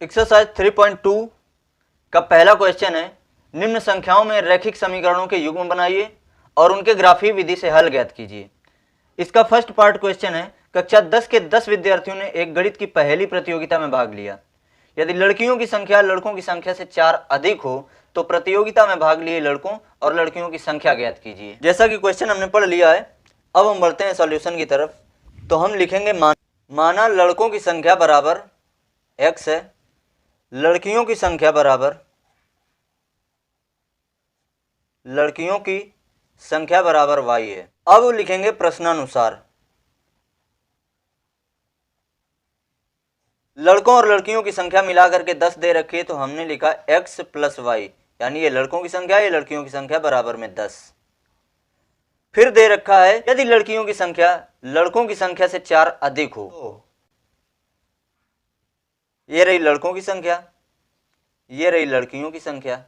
Exercise 3.2 का पहला question है, निम्न संख्याओं में रैखिक समीकरणों के युग्म बनाइए और उनके ग्राफीय विधि से हल ज्ञात कीजिए। इसका फर्स्ट पार्ट क्वेश्चन है, कक्षा 10 के 10 विद्यार्थियों ने एक गणित की पहेली प्रतियोगिता में भाग लिया। यदि लड़कियों की संख्या लड़कों की संख्या से 4 अधिक हो तो प्रतियोगिता में भाग लिए लड़कों और लड़कियों की संख्या ज्ञात कीजिए। जैसा कि क्वेश्चन हमने पढ़ लिया है, अब हम बढ़ते हैं सॉल्यूशन की तरफ। तो हम लिखेंगे माना लड़कों की संख्या बराबर x है, लड़कियों की संख्या बराबर y है। अब लिखेंगे प्रश्नानुसार। लड़कों और लड़कियों की संख्या मिलाकर के 10 दे रखी है, तो हमने लिखा x प्लस वाई, यानी ये लड़कों की संख्या ये लड़कियों की संख्या बराबर में 10। फिर दे रखा है यदि लड़कियों की संख्या लड़कों की संख्या से 4 अधिक हो, ये रही लड़कों की संख्या, ये रही लड़कियों की संख्या।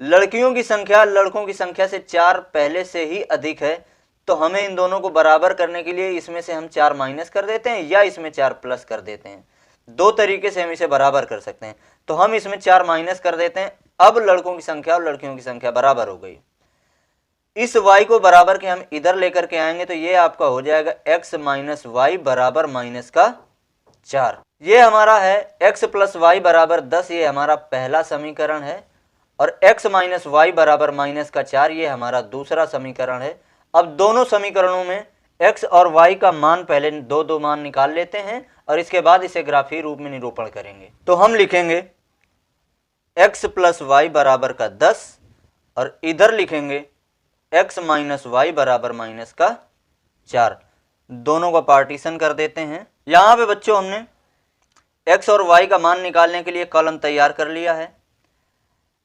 लड़कियों की संख्या लड़कों की संख्या से 4 पहले से ही अधिक है, तो हमें इन दोनों को बराबर करने के लिए इसमें से हम 4 माइनस कर देते हैं या इसमें 4 प्लस कर देते हैं। दो तरीके से हम इसे बराबर कर सकते हैं। तो हम इसमें 4 माइनस कर देते हैं। अब लड़कों की संख्या और लड़कियों की संख्या बराबर हो गई। इस y को बराबर के हम इधर लेकर के आएंगे, तो ये आपका हो जाएगा x माइनस वाई बराबर माइनस का 4। ये हमारा है x प्लस वाई बराबर 10, ये हमारा पहला समीकरण है। और x माइनस वाई बराबर माइनस का 4, ये हमारा दूसरा समीकरण है। अब दोनों समीकरणों में x और y का मान पहले दो मान निकाल लेते हैं और इसके बाद इसे ग्राफीय रूप में निरूपण करेंगे। तो हम लिखेंगे x प्लस वाई बराबर का 10 और इधर लिखेंगे x माइनस वाई बराबर माइनस का 4। दोनों का पार्टीशन कर देते हैं। यहाँ पे बच्चों हमने x और y का मान निकालने के लिए कॉलम तैयार कर लिया है।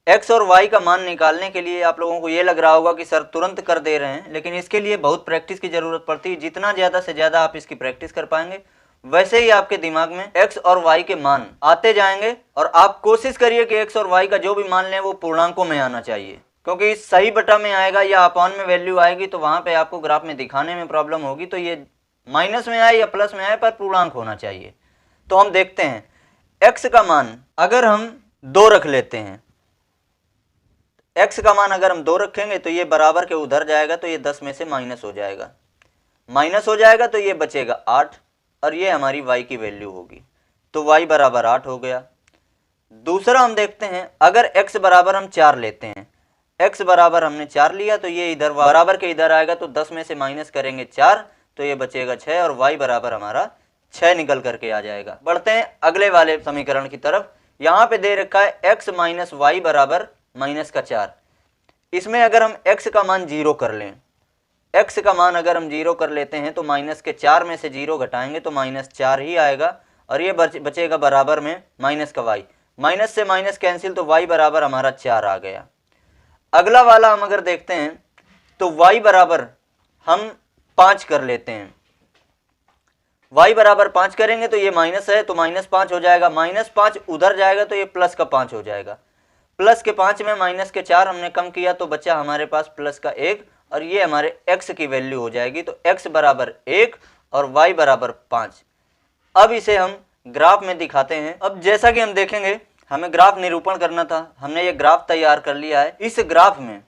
x और y का मान निकालने के लिए आप लोगों को ये लग रहा होगा कि सर तुरंत कर दे रहे हैं, लेकिन इसके लिए बहुत प्रैक्टिस की जरूरत पड़ती है। जितना ज़्यादा से ज़्यादा आप इसकी प्रैक्टिस कर पाएंगे, वैसे ही आपके दिमाग में x और y के मान आते जाएंगे। और आप कोशिश करिए कि x और y का जो भी मान लें वो पूर्णांकों में आना चाहिए, क्योंकि सही बटा में आएगा या अपॉन में वैल्यू आएगी तो वहाँ पे आपको ग्राफ में दिखाने में प्रॉब्लम होगी। तो ये माइनस में आए या प्लस में आए पर पूर्णांक होना चाहिए। तो हम देखते हैं x का मान अगर हम 2 रख लेते हैं, x का मान अगर हम 2 रखेंगे तो ये बराबर के उधर जाएगा, तो ये 10 में से माइनस हो जाएगा। माइनस हो जाएगा तो ये बचेगा 8 और ये हमारी y की वैल्यू होगी। तो y बराबर 8 हो गया। दूसरा हम देखते हैं, अगर x बराबर हम 4 लेते हैं, x बराबर हमने 4 लिया तो ये इधर बराबर के इधर आएगा, तो 10 में से माइनस करेंगे 4 तो ये बचेगा 6 और y बराबर हमारा 6 निकल करके आ जाएगा। बढ़ते हैं अगले वाले समीकरण की तरफ। यहाँ पे दे रखा है x माइनस वाई बराबर माइनस का 4। इसमें अगर हम x का मान 0 कर लें, x का मान अगर हम 0 कर लेते हैं तो माइनस के 4 में से 0 घटाएंगे तो माइनस 4 ही आएगा और ये बचेगा बराबर में माइनस का y। माइनस से माइनस कैंसिल तो y बराबर हमारा 4 आ गया। अगला वाला हम अगर देखते हैं तो y बराबर हम 5 कर लेते हैं। y बराबर 5 करेंगे तो ये माइनस है तो माइनस 5 हो जाएगा। माइनस 5 उधर जाएगा तो ये प्लस का 5 हो जाएगा। प्लस के 5 में माइनस के 4 हमने कम किया तो बचा हमारे पास प्लस का 1 और ये हमारे x की वैल्यू हो जाएगी। तो x बराबर 1 और y बराबर 5। अब इसे हम ग्राफ में दिखाते हैं। अब जैसा कि हम देखेंगे हमें ग्राफ निरूपण करना था, हमने ये ग्राफ तैयार कर लिया है। इस ग्राफ में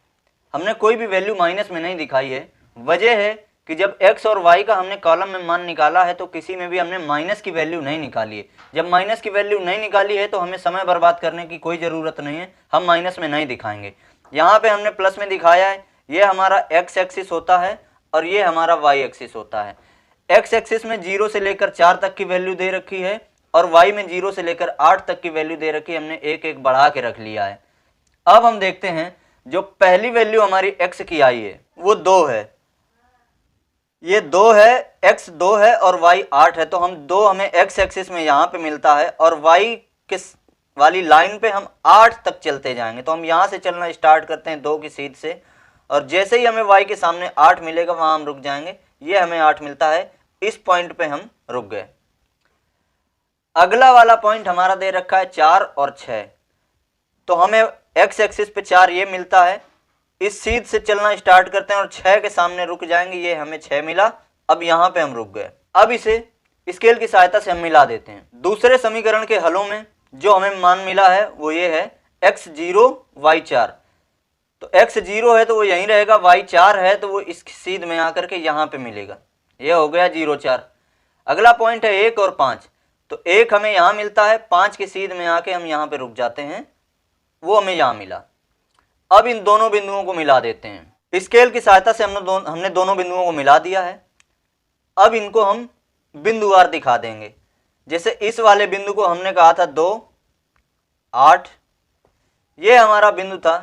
हमने कोई भी वैल्यू माइनस में नहीं दिखाई है। वजह है कि जब x और y का हमने कॉलम में मान निकाला है तो किसी में भी हमने माइनस की वैल्यू नहीं निकाली है। जब माइनस की वैल्यू नहीं निकाली है तो हमें समय बर्बाद करने की कोई ज़रूरत नहीं है, हम माइनस में नहीं दिखाएंगे। यहाँ पे हमने प्लस में दिखाया है। ये हमारा x एक्सिस होता है और ये हमारा y एक्सिस होता है। x एक्सिस में 0 से लेकर 4 तक की वैल्यू दे रखी है और y में 0 से लेकर 8 तक की वैल्यू दे रखी है। हमने एक एक बढ़ा के रख लिया है। अब हम देखते हैं जो पहली वैल्यू हमारी x की आई है वो 2 है। ये 2 है, x 2 है और y 8 है। तो हम 2 हमें x एक्सिस में यहाँ पे मिलता है और y किस वाली लाइन पे हम 8 तक चलते जाएंगे। तो हम यहाँ से चलना स्टार्ट करते हैं 2 की सीध से और जैसे ही हमें y के सामने 8 मिलेगा वहाँ हम रुक जाएंगे। ये हमें 8 मिलता है, इस पॉइंट पे हम रुक गए। अगला वाला पॉइंट हमारा दे रखा है 4 और 6। तो हमें x एक्सिस पे 4 ये मिलता है। इस सीध से चलना स्टार्ट करते हैं और 6 के सामने रुक जाएंगे। ये हमें 6 मिला, अब यहाँ पे हम रुक गए। अब इसे स्केल की सहायता से हम मिला देते हैं। दूसरे समीकरण के हलों में जो हमें मान मिला है वो ये है x0 y4। तो x0 है तो वो यहीं रहेगा, y4 है तो वो इस सीध में आकर के यहाँ पे मिलेगा। ये हो गया 0,4। अगला पॉइंट है 1 और 5। तो 1 हमें यहाँ मिलता है, 5 के सीध में आके हम यहाँ पे रुक जाते हैं, वो हमें यहाँ मिला। अब इन दोनों बिंदुओं को मिला देते हैं। स्केल की सहायता से हमने दोनों बिंदुओं को मिला दिया है। अब इनको हम बिंदुवार दिखा देंगे। जैसे इस वाले बिंदु को हमने कहा था 2, 8, ये हमारा बिंदु था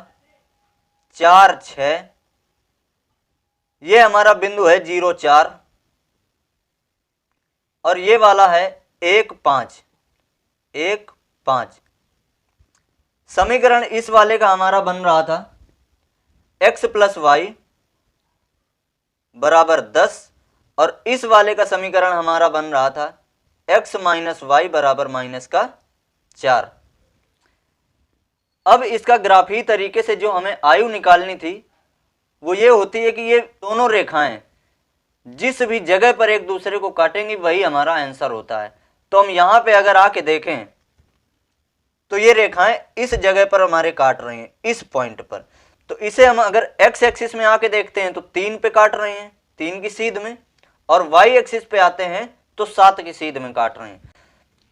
4, 6, ये हमारा बिंदु है 0, 4, और ये वाला है 1, 5, 1, 5। समीकरण इस वाले का हमारा बन रहा था x प्लस वाई बराबर 10, और इस वाले का समीकरण हमारा बन रहा था x माइनस वाई बराबर माइनस का 4। अब इसका ग्राफी तरीके से जो हमें आयु निकालनी थी वो ये होती है कि ये दोनों रेखाएं जिस भी जगह पर एक दूसरे को काटेंगी वही हमारा आंसर होता है। तो हम यहां पे अगर आके देखें तो ये रेखाएं इस जगह पर हमारे काट रही हैं, इस पॉइंट पर। तो इसे हम अगर x एक्सिस में आके देखते हैं तो 3 पे काट रहे हैं, 3 की सीध में, और y एक्सिस पे आते हैं तो 7 की सीध में काट रहे हैं।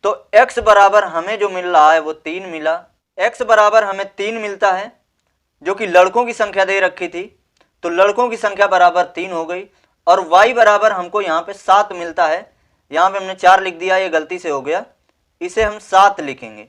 तो x बराबर हमें जो मिल रहा है वो 3 मिला। x बराबर हमें 3 मिलता है जो कि लड़कों की संख्या दे रखी थी, तो लड़कों की संख्या बराबर 3 हो गई। और y बराबर हमको यहाँ पे 7 मिलता है। यहाँ पे हमने 4 लिख दिया, ये गलती से हो गया, इसे हम 7 लिखेंगे।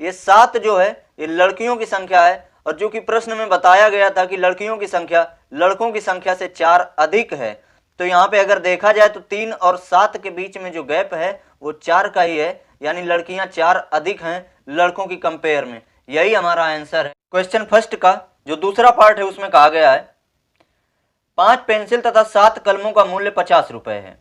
ये 7 जो है ये लड़कियों की संख्या है, और जो कि प्रश्न में बताया गया था कि लड़कियों की संख्या लड़कों की संख्या से 4 अधिक है। तो यहाँ पे अगर देखा जाए तो 3 और 7 के बीच में जो गैप है वो 4 का ही है, यानी लड़कियां 4 अधिक हैं लड़कों की कंपेयर में। यही हमारा आंसर है। क्वेश्चन फर्स्ट का जो दूसरा पार्ट है उसमें कहा गया है 5 पेंसिल तथा 7 कलमों का मूल्य 50 रुपए है,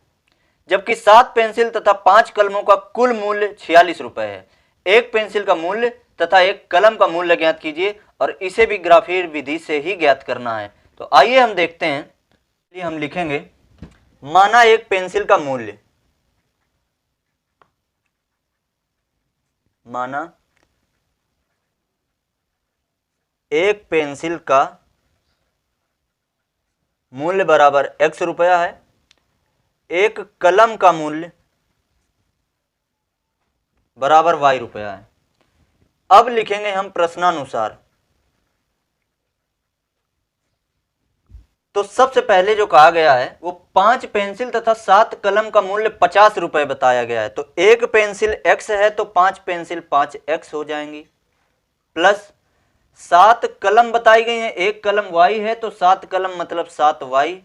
जबकि 7 पेंसिल तथा 5 कलमों का कुल मूल्य 46 रुपए है। एक पेंसिल का मूल्य तथा एक कलम का मूल्य ज्ञात कीजिए, और इसे भी ग्राफीय विधि से ही ज्ञात करना है। तो आइए हम देखते हैं। हम लिखेंगे माना एक पेंसिल का मूल्य, माना एक पेंसिल का मूल्य बराबर x रुपया है, एक कलम का मूल्य बराबर y रुपया है। अब लिखेंगे हम प्रश्नानुसार। तो सबसे पहले जो कहा गया है वो 5 पेंसिल तथा 7 कलम का मूल्य 50 रुपए बताया गया है। तो एक पेंसिल x है तो 5 पेंसिल 5x हो जाएंगी, प्लस 7 कलम बताई गई हैं, एक कलम y है तो 7 कलम मतलब 7y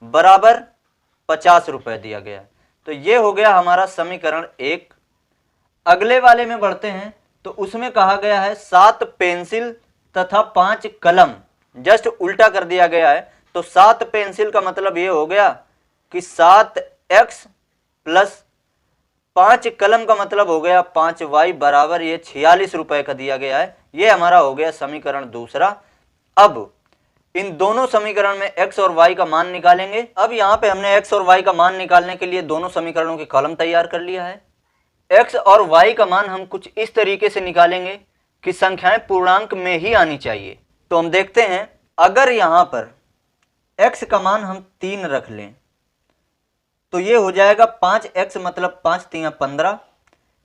बराबर 50 रुपए दिया गया है। तो ये हो गया हमारा समीकरण 1। अगले वाले में बढ़ते हैं तो उसमें कहा गया है 7 पेंसिल तथा 5 कलम, जस्ट उल्टा कर दिया गया है। तो 7 पेंसिल का मतलब ये हो गया कि 7x प्लस 5 कलम का मतलब हो गया 5y बराबर ये 46 रुपए का दिया गया है। ये हमारा हो गया समीकरण दूसरा। अब इन दोनों समीकरण में x और y का मान निकालेंगे। अब यहाँ पे हमने x और y का मान निकालने के लिए दोनों समीकरणों के कॉलम तैयार कर लिया है। x और y का मान हम कुछ इस तरीके से निकालेंगे कि संख्याएं पूर्णांक में ही आनी चाहिए। तो हम देखते हैं, अगर यहाँ पर x का मान हम 3 रख लें तो ये हो जाएगा 5x मतलब 5 3 15।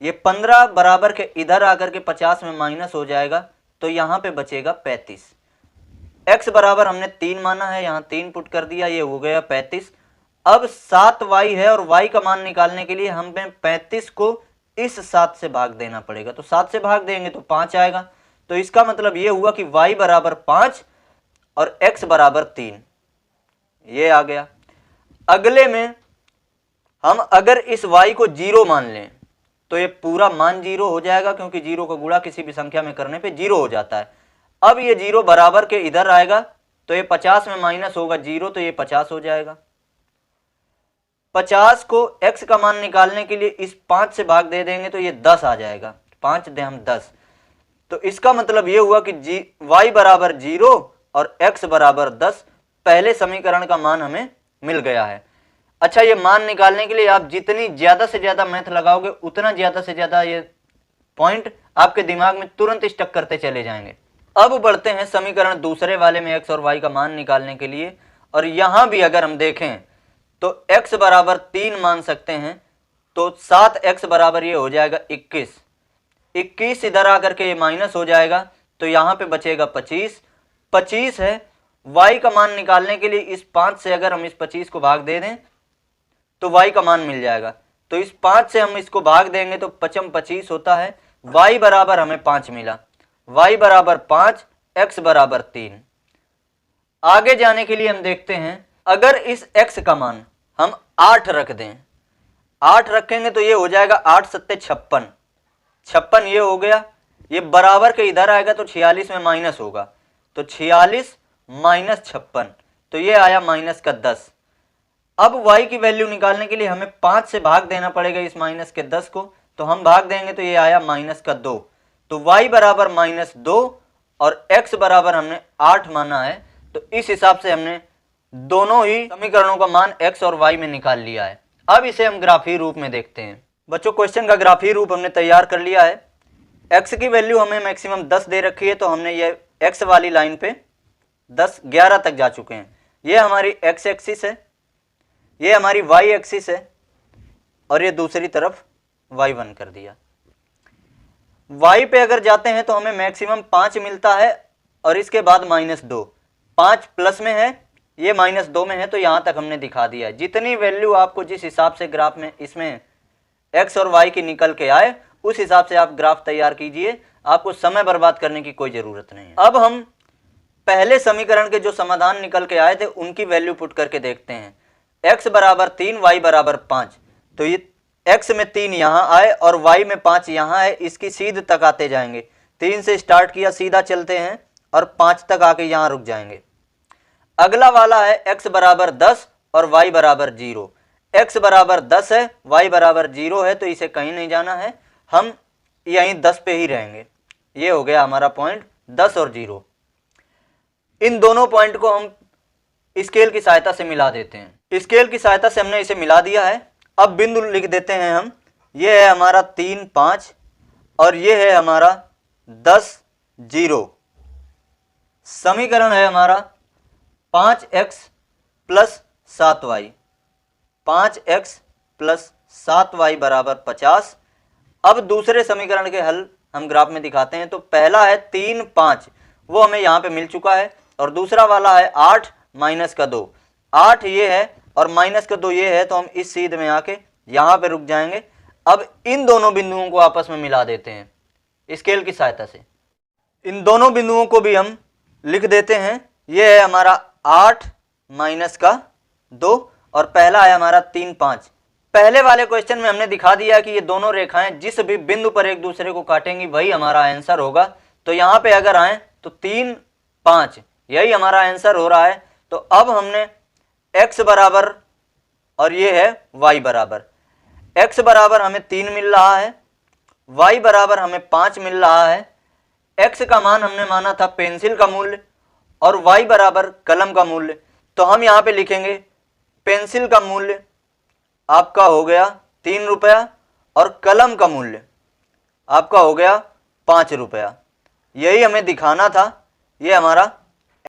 ये 15 बराबर के इधर आकर के 50 में माइनस हो जाएगा, तो यहाँ पे बचेगा 35। x बराबर हमने 3 माना है, यहाँ 3 पुट कर दिया, ये हो गया 35। अब 7y है और y का मान निकालने के लिए हमें 35 को इस 7 से भाग देना पड़ेगा। तो 7 से भाग देंगे तो 5 आएगा। तो इसका मतलब ये हुआ कि y बराबर 5 और x बराबर 3, ये आ गया। अगले में हम अगर इस y को 0 मान लें तो ये पूरा मान 0 हो जाएगा, क्योंकि 0 का गुणा किसी भी संख्या में करने पे 0 हो जाता है। अब ये 0 बराबर के इधर आएगा तो ये 50 में माइनस होगा 0, तो ये 50 हो जाएगा। 50 को x का मान निकालने के लिए इस 5 से भाग दे देंगे तो ये 10 आ जाएगा, 5 दे हम 10। तो इसका मतलब ये हुआ कि y बराबर 0 और x बराबर 10। पहले समीकरण का मान हमें मिल गया है। अच्छा, ये मान निकालने के लिए आप जितनी ज्यादा से ज्यादा मैथ लगाओगे उतना ज्यादा से ज्यादा ये पॉइंट आपके दिमाग में तुरंत स्टक करते चले जाएंगे। अब बढ़ते हैं समीकरण दूसरे वाले में x और y का मान निकालने के लिए। और यहां भी अगर हम देखें तो x बराबर 3 मान सकते हैं, तो 7x बराबर ये हो जाएगा 21। 21 इधर आकर के ये माइनस हो जाएगा, तो यहां पे बचेगा 25। 25 है, y का मान निकालने के लिए इस 5 से अगर हम इस 25 को भाग दे दें तो y का मान मिल जाएगा। तो इस 5 से हम इसको भाग देंगे तो 5 25 होता है। y बराबर हमें 5 मिला, y बराबर 5, x बराबर 3। आगे जाने के लिए हम देखते हैं, अगर इस x का मान हम 8 रख दें, 8 रखेंगे तो ये हो जाएगा 8 सत्ते 56। 56 ये हो गया, ये बराबर के इधर आएगा तो 46 में माइनस होगा, तो 46 माइनस 56, तो ये आया माइनस का 10। अब y की वैल्यू निकालने के लिए हमें 5 से भाग देना पड़ेगा इस माइनस के 10 को, तो हम भाग देंगे तो ये आया माइनस का 2। तो y बराबर -2 और x बराबर हमने 8 माना है, तो इस हिसाब से हमने दोनों ही समीकरणों का मान x और y में निकाल लिया है। अब इसे हम ग्राफीय रूप में देखते हैं। बच्चों, क्वेश्चन का ग्राफीय रूप हमने तैयार कर लिया है। x की वैल्यू हमें मैक्सिमम 10 दे रखी है, तो हमने ये x वाली लाइन पे 10 11 तक जा चुके हैं। ये हमारी x एक्सिस है, ये हमारी y एक्सिस है, और ये दूसरी तरफ y1 कर दिया। y पे अगर जाते हैं तो हमें मैक्सिमम 5 मिलता है, और इसके बाद -2। 5 प्लस में है, ये -2 में है, तो यहां तक हमने दिखा दिया है। जितनी वैल्यू आपको जिस हिसाब से ग्राफ में इसमें x और y की निकल के आए, उस हिसाब से आप ग्राफ तैयार कीजिए, आपको समय बर्बाद करने की कोई जरूरत नहीं है। अब हम पहले समीकरण के जो समाधान निकल के आए थे उनकी वैल्यू पुट करके देखते हैं। x बराबर 3, y बराबर 5, तो ये x में 3 यहाँ आए और y में 5 यहाँ है, इसकी सीध तक आते जाएंगे। 3 से स्टार्ट किया, सीधा चलते हैं और 5 तक आके यहाँ रुक जाएंगे। अगला वाला है x बराबर 10 और y बराबर 0। x बराबर 10 है, y बराबर 0 है, तो इसे कहीं नहीं जाना है, हम यहीं 10 पे ही रहेंगे। ये हो गया हमारा पॉइंट 10 और 0। इन दोनों पॉइंट को हम स्केल की सहायता से मिला देते हैं। स्केल की सहायता से हमने इसे मिला दिया है। अब बिंदु लिख देते हैं हम। ये है हमारा 3 5 और ये है हमारा 10 0। समीकरण है हमारा 5x plus 7y। 5x plus 7y बराबर 50। अब दूसरे समीकरण के हल हम ग्राफ में दिखाते हैं। तो पहला है 3 5, वो हमें यहाँ पे मिल चुका है, और दूसरा वाला है 8 माइनस का 2। 8 ये है और माइनस का 2 ये है, तो हम इस सीध में आके यहाँ पे रुक जाएंगे। अब इन दोनों बिंदुओं को आपस में मिला देते हैं स्केल की सहायता से। इन दोनों बिंदुओं को भी हम लिख देते हैं। ये है हमारा 8 माइनस का 2 और पहला है हमारा 3 5। पहले वाले क्वेश्चन में हमने दिखा दिया कि ये दोनों रेखाएं जिस भी बिंदु पर एक दूसरे को काटेंगी वही हमारा आंसर होगा। तो यहाँ पे अगर आए तो 3 5 यही हमारा आंसर हो रहा है। तो अब हमने x बराबर और ये है y बराबर। x बराबर हमें 3 मिल रहा है, y बराबर हमें 5 मिल रहा है। x का मान हमने माना था पेंसिल का मूल्य और y बराबर कलम का मूल्य। तो हम यहाँ पे लिखेंगे पेंसिल का मूल्य आपका हो गया 3 रुपया और कलम का मूल्य आपका हो गया 5 रुपया। यही हमें दिखाना था, ये हमारा